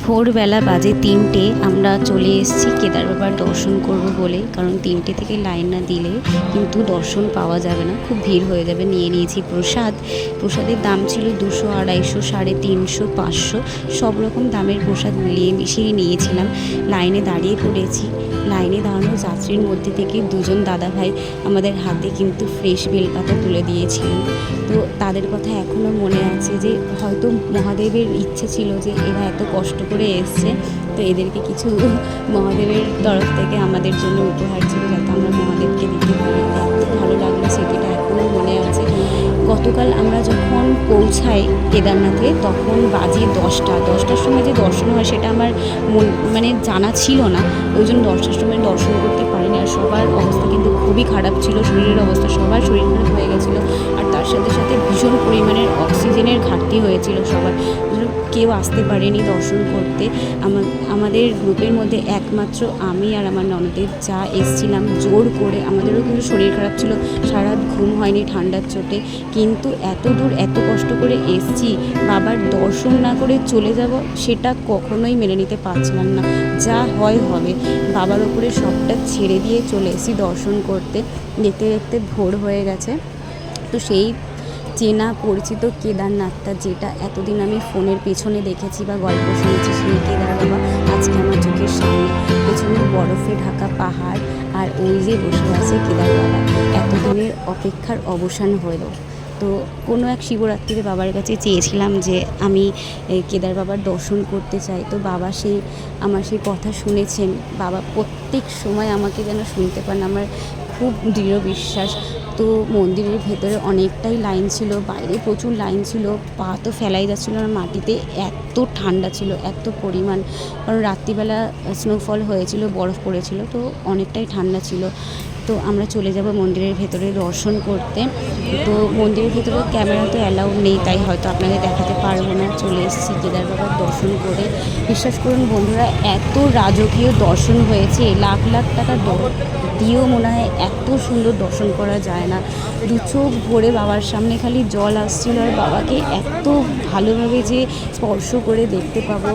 ভোরবেলা বাজে ৩টে, আমরা চলে এসেছি কেদার বাবার দর্শন করব বলে। কারণ ৩টে থেকে লাইন না দিলে কিন্তু দর্শন পাওয়া যাবে না, খুব ভিড় হয়ে যাবে। নিয়ে নিয়েছি প্রসাদ। প্রসাদের দাম ছিল 200, 250, 350, 500 সব রকম দামের প্রসাদ মিলিয়ে মিশিয়ে নিয়েছিলাম। লাইনে দাঁড়িয়ে পড়েছি। লাইনে দাঁড়ানো যাত্রীর মধ্যে থেকে দুজন দাদাভাই আমাদের হাতে কিন্তু ফ্রেশ বেলপাতা তুলে দিয়েছিলেন। তো তাদের কথা এখনও মনে আছে যে হয়তো মহাদেবের ইচ্ছে ছিল যে এরা এত কষ্ট করে এসছে, তো এদেরকে কিছু মহাদেবের তরফ থেকে আমাদের জন্য উপহার ছিল, যাতে আমরা মহাদেবকে দিতে পারি। এত ভালো লাগলো, সেটা এখনও মনে আছে। গতকাল আমরা যখন পৌঁছাই কেদারনাথে তখন বাজে 10টার সময় যে দর্শন হয় সেটা আমার জানা ছিল না, ওই জন্য 10টার সময় দর্শন করতে পারিনি। আর সবার অবস্থা কিন্তু খুবই খারাপ ছিল, শরীরের অবস্থা, সবার শরীর খারাপ হয়ে গেছিলো। আর তার সাথে সাথে ভীষণ পরিমাণের অক্সিজেনের ঘাটতি হয়েছিল সবার, কেউ আসতে পারেনি দর্শন করতে। আমাদের গ্রুপের মধ্যে একমাত্র আমি আর আমার ননদের যা এসছিলাম জোর করে। আমাদেরও কিন্তু শরীর খারাপ ছিল, সারা রাত ঘুম হয়নি ঠান্ডার চোটে, কিন্তু এত দূর এত কষ্ট করে এসছি, বাবার দর্শন না করে চলে যাব সেটা কখনোই মেনে নিতে পারছিলাম না। যা হয় হবে, বাবার ওপরে সবটা ছেড়ে দিয়ে চলে এসেছি দর্শন করতে। দেখতে দেখতে ভোর হয়ে গেছে। তো সেই চেনা পরিচিত কেদারনাথটা, যেটা এতদিন আমি ফোনের পেছনে দেখেছি বা গল্প শুনেছি, সেই কেদার বাবা আজকে আমার চোখের সামনে। পেছনে বরফে ঢাকা পাহাড়, আর ওই যে বসে আছে কেদার বাবা। এতদিনের অপেক্ষার অবসান হলো। তো কোনো এক শিবরাত্রিতে বাবার কাছে চেয়েছিলাম যে আমি কেদার বাবার দর্শন করতে চাই। তো বাবা আমার সেই কথা শুনেছেন। বাবা প্রত্যেক সময় আমাকে যেন শুনতে পান, আমার খুব দৃঢ় বিশ্বাস। তো মন্দিরের ভেতরে অনেকটাই লাইন ছিল, বাইরে প্রচুর লাইন ছিল, পা তো ফেলাই যাচ্ছিলো না মাটিতে, এত ঠান্ডা ছিল, এত পরিমাণ। কারণ রাত্রিবেলা স্নোফল হয়েছিল, বরফ পড়েছিল, তো অনেকটাই ঠান্ডা ছিল। তো আমরা চলে যাব মন্দিরের ভেতরে দর্শন করতে। তো মন্দিরের ভেতরে ক্যামেরা তো অ্যালাউড নেই, তাই হয়তো আপনাদের দেখাতে পারবো না। চলে এসেছি কেদার বাবার দর্শন করে। বিশ্বাস করুন বন্ধুরা, এত রাজকীয় দর্শন হয়েছে, লাখ লাখ টাকা দিয়েও মনে হয় এত সুন্দর দর্শন করা যায় না। দু চোখ ভরে বাবার সামনে খালি জল আসছিল, আর বাবাকে এত ভালোভাবে যে স্পর্শ করে দেখতে পাবো,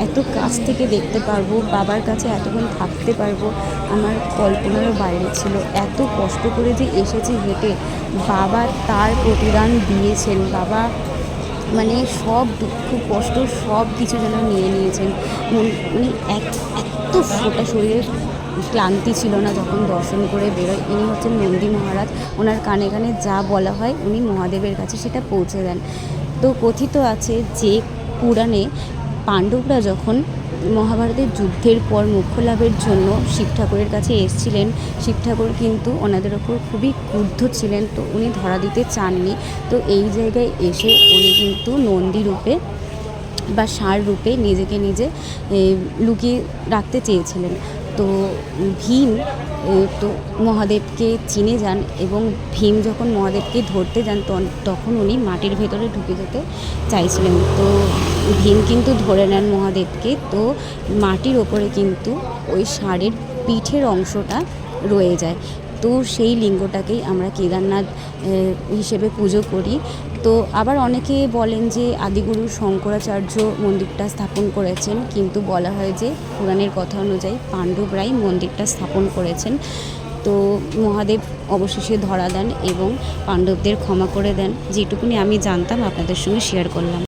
এত কাছ থেকে দেখতে পারবো, বাবার কাছে এতক্ষণ থাকতে পারবো, আমার কল্পনারও বাইরে ছিল। এত কষ্ট করে যে এসেছি হেঁটে, বাবা তার প্রতিদান দিয়েছেন। বাবা সব দুঃখ কষ্ট সব কিছু যেন নিয়ে নিয়েছেন। এত ফোটা শরীরের ক্লান্তি ছিল না যখন দর্শন করে বেরোয়। ইনি হচ্ছেন নন্দী মহারাজ। ওনার কানে কানে যা বলা হয় উনি মহাদেবের কাছে সেটা পৌঁছে দেন। তো কথিত আছে যে পুরাণে পাণ্ডবরা যখন মহাভারতের যুদ্ধের পর মোক্ষ লাভের জন্য শিব ঠাকুরের কাছে এসেছিলেন, শিব ঠাকুর কিন্তু ওনাদের ওপর খুবই ক্রুদ্ধ ছিলেন, তো উনি ধরা দিতে চাননি। তো এই জায়গায় এসে উনি কিন্তু নন্দী রূপে বা ষাঁড় রূপে নিজেকে নিজে লুকিয়ে রাখতে চেয়েছিলেন। তো ভীম তো মহাদেবকে চিনে যান, এবং ভীম যখন মহাদেবকে ধরতে যান তখন উনি মাটির ভেতরে ঢুকে যেতে চাইছিলেন। তো ভীম কিন্তু ধরে নেন মহাদেবকে। তো মাটির ওপরে কিন্তু ওই ষাঁড়ের পিঠের অংশটা রয়ে যায়। তো সেই লিঙ্গটাকেই আমরা কেদারনাথ হিসেবে পুজো করি। তো আবার অনেকে বলেন যে আদিগুরু শঙ্করাচার্য মন্দিরটা স্থাপন করেছেন, কিন্তু বলা হয় যে পুরাণের কথা অনুযায়ী পাণ্ডবরাই মন্দিরটা স্থাপন করেছেন। তো মহাদেব অবশেষে ধরা দেন এবং পাণ্ডবদের ক্ষমা করে দেন। যেটুকুনি আমি জানতাম আপনাদের সঙ্গে শেয়ার করলাম।